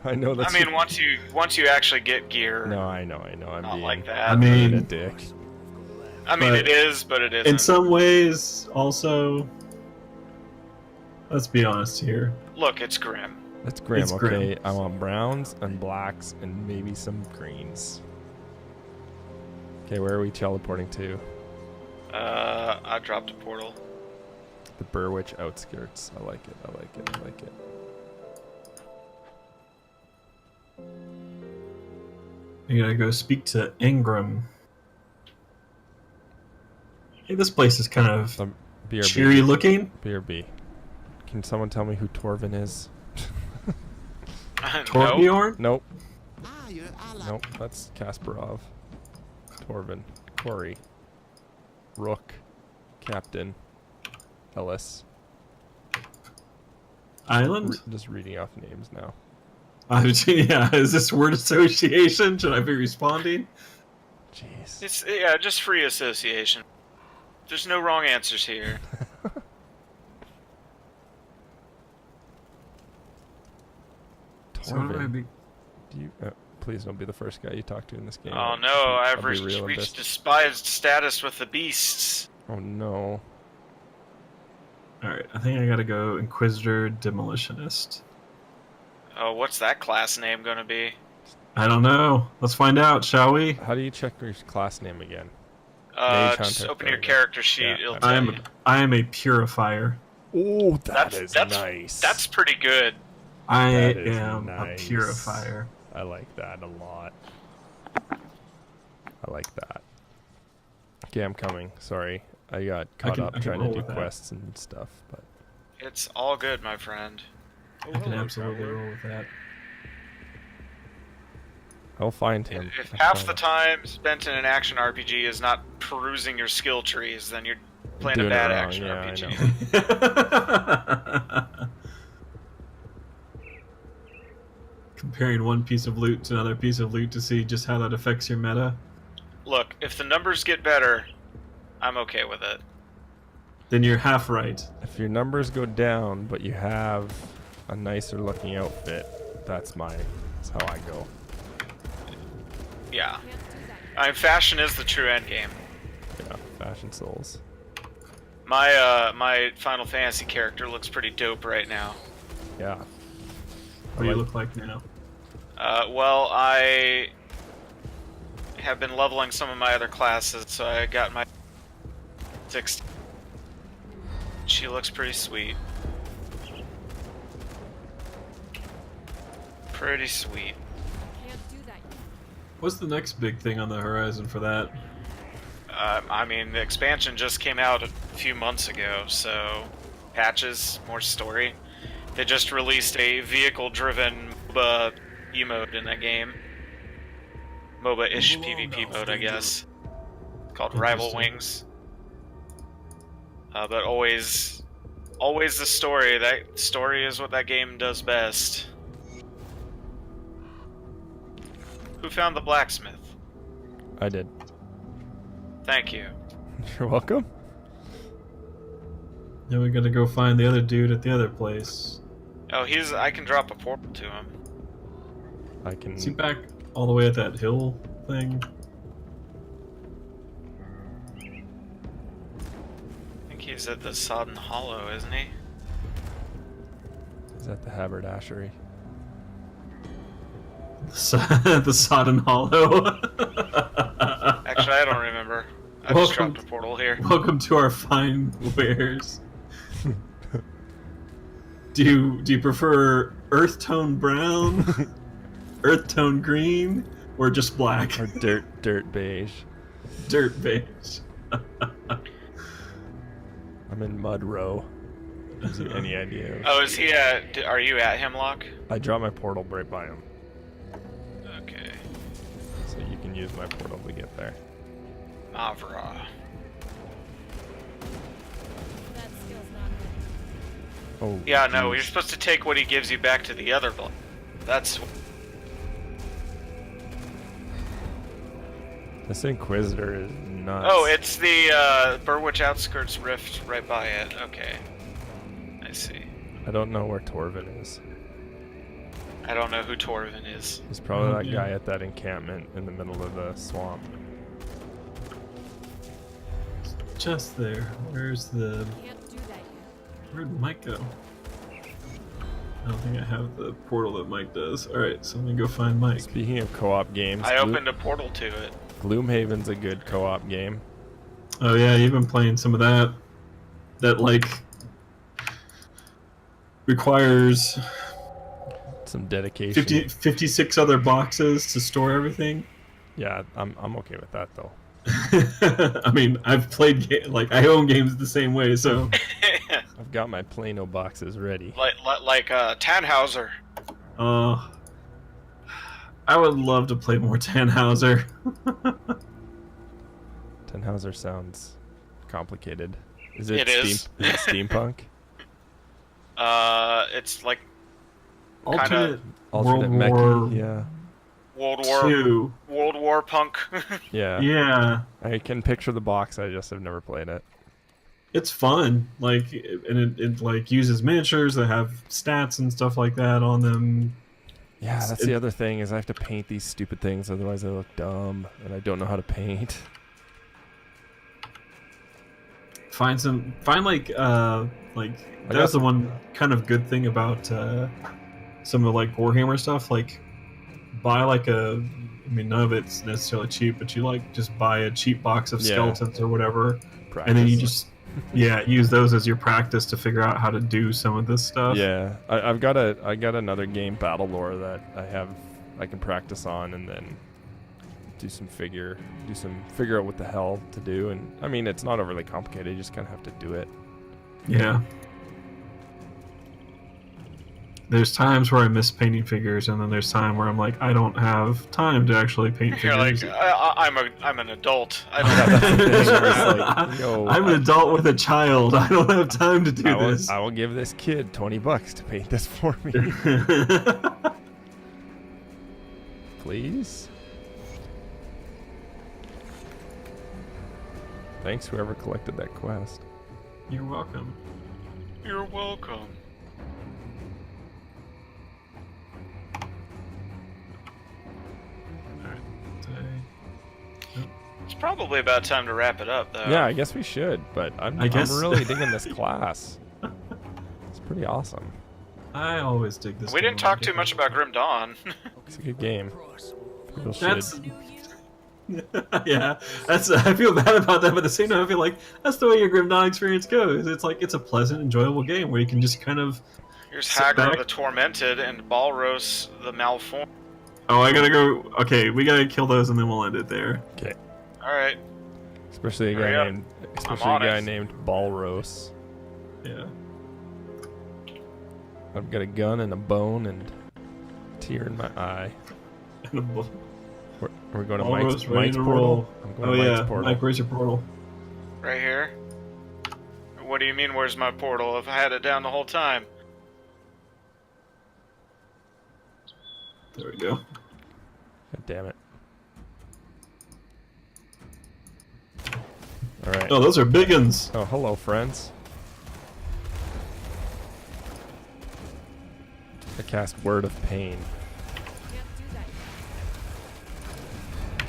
I know that's... I mean, once you actually get gear. No, I know. I'm not being... like that. I being mean... a dick. I mean, But it is, but it isn't. In some ways, also... Let's be honest here. Look, it's Grim. That's Grim, It's okay? Grim. I want browns and blacks and maybe some greens. Okay, where are we teleporting to? I dropped a portal. The Burwich outskirts. I like it. I like it. I like it. You gotta go speak to Ingram. Hey, this place is kind of BRB. cheery looking. BRB. Can someone tell me who Torvin is? Torbjorn? Nope. Nope, that's Kasparov. Torvin. Corey. Rook. Captain. Ellis. Island? Just reading off names now. Yeah, is this word association? Should I be responding? Jeez. It's just free association. There's no wrong answers here. So what do I Torvin. be? Do you? Please don't be the first guy you talk to in this game. Oh no, I've I'll be real with reached this. despised status with the beasts. Oh no. Alright, I think I gotta go Inquisitor Demolitionist. Oh, what's that class name gonna be? I don't know. Let's find out, shall we? How do you check your class name again? Mage Just Hunter, open there your we go. character sheet. Yeah, It'll I tell you. I am a Purifier. Oh, That's nice. That's pretty good. I That is am nice. a Purifier. I like that a lot. I like that. Okay, I'm coming. Sorry. I got caught up I can trying roll to do with that. quests and stuff, but It's all good, my friend. I can absolutely roll with that. I'll find him. If I'll half find the him. time spent in an action RPG is not perusing your skill trees, then you're playing a Doing it bad wrong, action yeah, I RPG. know. Comparing one piece of loot to another piece of loot to see just how that affects your meta. Look, if the numbers get better, I'm okay with it. Then you're half right. If your numbers go down, but you have a nicer looking outfit, that's how I go. Yeah. Can't do that. I mean, fashion is the true end game. Yeah, Fashion Souls. My Final Fantasy character looks pretty dope right now. Yeah. What do you look like now? Well, I have been leveling some of my other classes, so I got my 6. She looks pretty sweet. Pretty sweet. Can't do that yet. What's the next big thing on the horizon for that? I mean, the expansion just came out a few months ago, so patches, more story. They just released a vehicle-driven MOBA emote in that game. MOBA-ish PvP mode, I guess. Called Rival Interesting. Wings. But always the story. That story is what that game does best. Who found the blacksmith? I did. Thank you. You're welcome. Now we gotta go find the other dude at the other place. Oh, I can drop a portal to him. I can. Is he back all the way at that hill thing? I think he's at the Sodden Hollow, isn't he? Is that the haberdashery? The Sodden Hollow. Actually, I don't remember. I just dropped a portal here. Welcome to our fine wares. Do you prefer earth tone brown, earth tone green, or just black? Or dirt beige. Dirt beige. I'm in Mud Row. Gives you any idea? Oh, is he at... Are you at Hemlock? I draw my portal right by him, Okay. so you can use my portal to get there. Mavra. That skill's not good. Oh. Yeah, no, geez. you're supposed to take what he gives you back to the other block. That's... This Inquisitor is nuts. Oh, it's the Burwich Outskirts Rift right by it. Okay. I see. I don't know where Torvin is. I don't know who Torvin is. He's probably that Yeah. guy at that encampment in the middle of the swamp. Just there. Where's the... Can't do that yet. Where'd Mike go? I don't think I have the portal that Mike does. Alright, so let me go find Mike. Speaking of co-op games, I opened a portal to it. Gloomhaven's a good co-op game. Oh yeah, you've been playing some of that. That, like, requires Some dedication. 56 other boxes to store everything. Yeah, I'm okay with that though. I mean, I've played I own games the same way, so I've got my Plano boxes ready. like Tannhauser. I would love to play more Tannhauser. Tannhauser sounds complicated. Is It is. Is it steampunk? It's like Alternate Alternate World mech? War Yeah. World War punk. Yeah. Yeah, I can picture the box. I just have never played it. it's fun. Like, and it like uses miniatures that have stats and stuff like that on them. Yeah, that's the other thing is I have to paint these stupid things, otherwise I look dumb, and I don't know how to paint. Find that's the one kind of good thing about some of like Warhammer stuff. Like, buy I mean, none of it's necessarily cheap, but you just buy a cheap box of skeletons or whatever, and then you just use those as your practice to figure out how to do some of this stuff. Yeah, I got another game, Battle Lore, that I can practice on, and then figure out what the hell to do. And I mean, it's not overly complicated. You just kind of have to do it. Yeah. There's times where I miss painting figures, and then there's time where I'm like, I don't have time to actually paint You're figures. like, I'm an adult. I don't have I'm an adult with a child. I don't have time to do this. I will give this kid $20 to paint this for me. Please? Thanks, whoever collected that quest. You're welcome. You're welcome. It's probably about time to wrap it up, though. Yeah, I guess we should, but I'm really digging this class. It's pretty awesome. I always dig this. We didn't talk too much about Grim Dawn. It's a good game. People That's should. yeah. I feel bad about that, but at the same time, I feel like that's the way your Grim Dawn experience goes. It's a pleasant, enjoyable game where you can just kind of. Here's Hagar the Tormented and Balros the Malformed. Oh, I gotta go. Okay, we gotta kill those and then we'll end it there. Okay. All right. Especially a guy named Balros. Yeah. I've got a gun and a bone and a tear in my eye. We're going to Mike's portal. I'm going to Mike's portal. Mike, where's your portal? Right here. What do you mean, where's my portal? I've had it down the whole time. There we go. God damn it. Alright. Oh, those are big uns. Oh, hello, friends. I cast Word of Pain.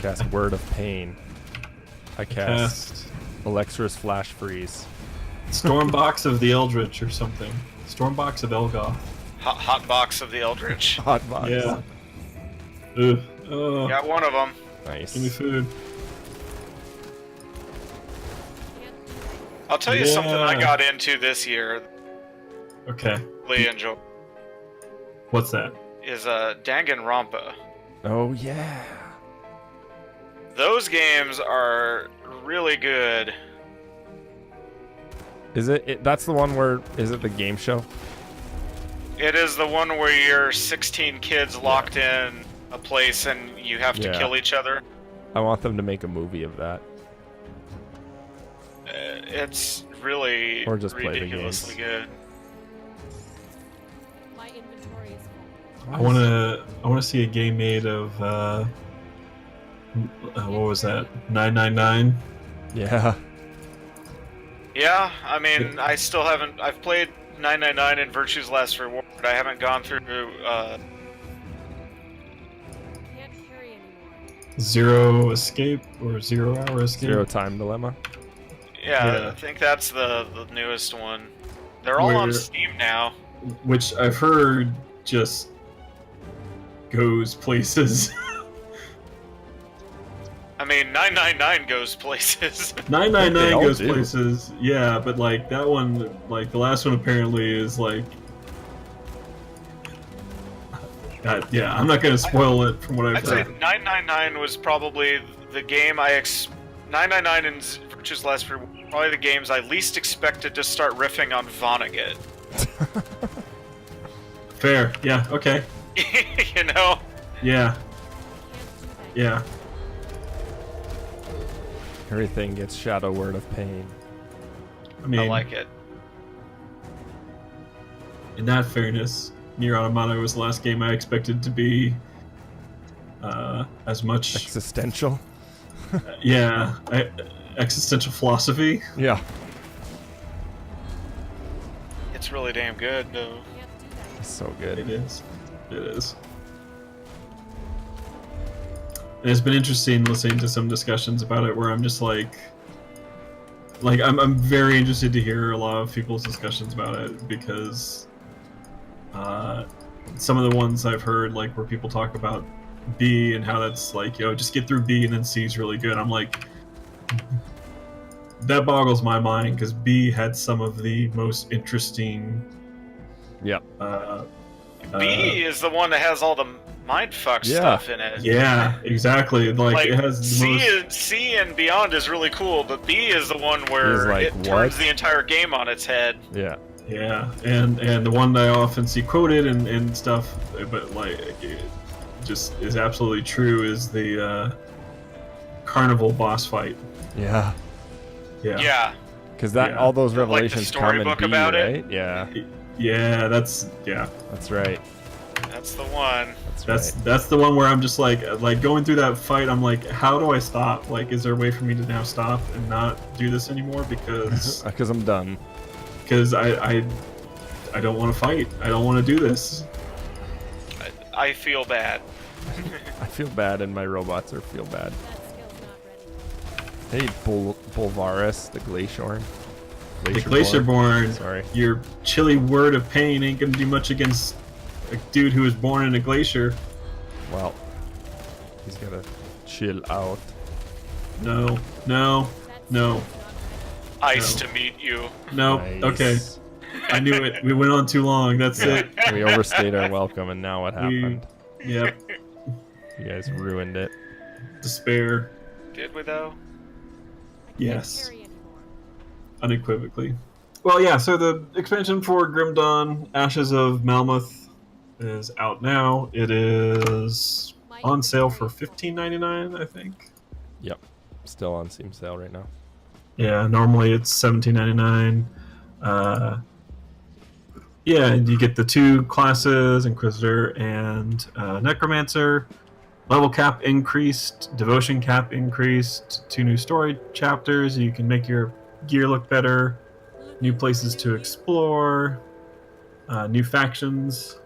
Cast Word of Pain. I cast Elexir's Flash Freeze. Stormbox of the Eldritch or something. Stormbox of Elgoth. Hot box of the Eldritch. Hot box. Yeah. Ugh. Got one of them. Nice. Give me food. I'll tell you something I got into this year. Okay. Really enjoy. What's that? Is Danganronpa. Oh, yeah. Those games are really good. Is it? That's the one where... Is it the game show? It is the one where you're 16 kids locked in a place and you have to kill each other. I want them to make a movie of that. It's really or just ridiculously good. My inventory is full. I wanna see a game made of what was that? 999? Yeah. Yeah, I mean, I still haven't. I've played 999 and Virtue's Last Reward. I haven't gone through. Can't carry anymore. Zero Escape or 0 Hour Escape? Zero Time Dilemma. Yeah, I think that's the newest one. They're all on Steam now. Which I've heard just goes places. I mean, 999 goes places. 999 goes places, yeah, but like that one, like the last one apparently is like Yeah, I'm not gonna spoil it from what I've I'd say heard. 999 was probably the game 999 and Virtue's Last Free were probably the games I least expected to start riffing on Vonnegut. Fair. Yeah. Okay. You know? Yeah. Yeah. Everything gets Shadow Word of Pain. I mean, I like it. in that fairness, Nier Automata was the last game I expected to be as much. Existential. Existential philosophy. Yeah. It's really damn good, though. It's so good. It is. It is. And it's been interesting listening to some discussions about it where I'm just like I'm very interested to hear a lot of people's discussions about it because some of the ones I've heard, like where people talk about B and how that's like, just get through B and then C is really good. I'm like, that boggles my mind because B had some of the most interesting. Yep. B is the one that has all the mindfuck stuff in it. Yeah, exactly. Like it has the most... C and Beyond is really cool, but B is the one where like, it turns the entire game on its head. Yeah. Yeah, and the one that I often see quoted and stuff, but like it just is absolutely true is the Carnival boss fight. Yeah. Yeah. Yeah. Because all those revelations like come in storybook B, about right? it? Yeah. Yeah, That's right. That's the one. That's the one where I'm just like going through that fight. I'm like, how do I stop? Like, is there a way for me to now stop and not do this anymore? Because I'm done. Because I don't want to fight. I don't want to do this. I feel bad. I feel bad, and my robots feel bad. That skill's not ready. Hey, Bolvarus, the Glaciorn. The Glacierborn. Sorry. Your chilly word of pain ain't gonna do much against a dude who was born in a glacier. Well, he's gotta chill out. No. Ice to meet you. No. Nice. Okay. I knew it. We went on too long. That's it. We overstayed our welcome, and now what happened? Yep. You guys ruined it. Despair. Did we though? I can't Yes. carry anymore. Unequivocally. Well, yeah, so the expansion for Grim Dawn, Ashes of Malmouth, is out now. It is on sale for $15.99, I think. Yep. Still on Steam sale right now. Yeah, normally it's $17.99. Yeah, and you get the two classes, Inquisitor and Necromancer. Level cap increased, devotion cap increased, 2 new story chapters. You can make your gear look better, new places to explore, new factions,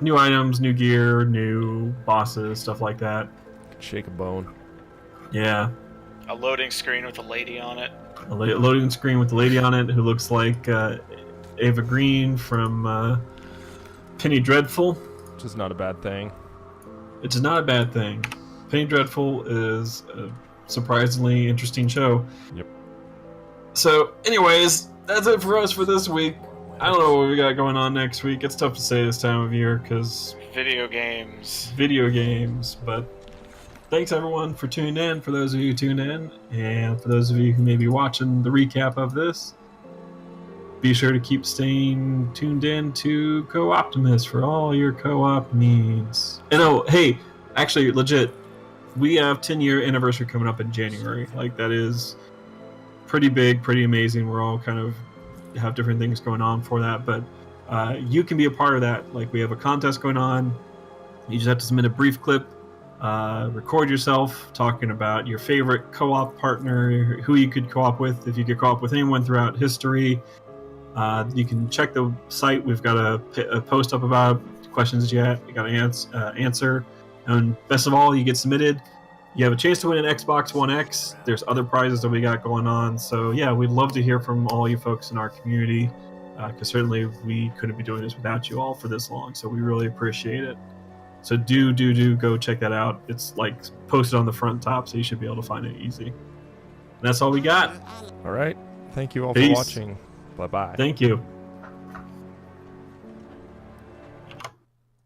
new items, new gear, new bosses, stuff like that. Shake a bone. Yeah. A loading screen with a lady on it. A loading screen with a lady on it who looks like Ava Green from Penny Dreadful. Which is not a bad thing. It's not a bad thing. Penny Dreadful is a surprisingly interesting show. Yep. So, anyways, that's it for us for this week. I don't know what we got going on next week. It's tough to say this time of year because Video games. But thanks everyone for tuning in. For those of you who tune in, and for those of you who may be watching the recap of this, be sure to keep staying tuned in to Co-Optimus for all your co-op needs. And oh, hey, actually, legit, we have 10-year anniversary coming up in January. Like, that is pretty big, pretty amazing. We're all kind of have different things going on for that, but you can be a part of that. Like, we have a contest going on. You just have to submit a brief clip, record yourself talking about your favorite co-op partner, who you could co-op with, if you could co-op with anyone throughout history. You can check the site. We've got a post up about questions you got to answer. And best of all, you get submitted. You have a chance to win an Xbox One X. There's other prizes that we got going on. So yeah, we'd love to hear from all you folks in our community, because certainly we couldn't be doing this without you all for this long. So we really appreciate it. So do go check that out. It's like posted on the front top, so you should be able to find it easy. And that's all we got. All right. Thank you all Peace. for watching. Bye-bye. Thank you.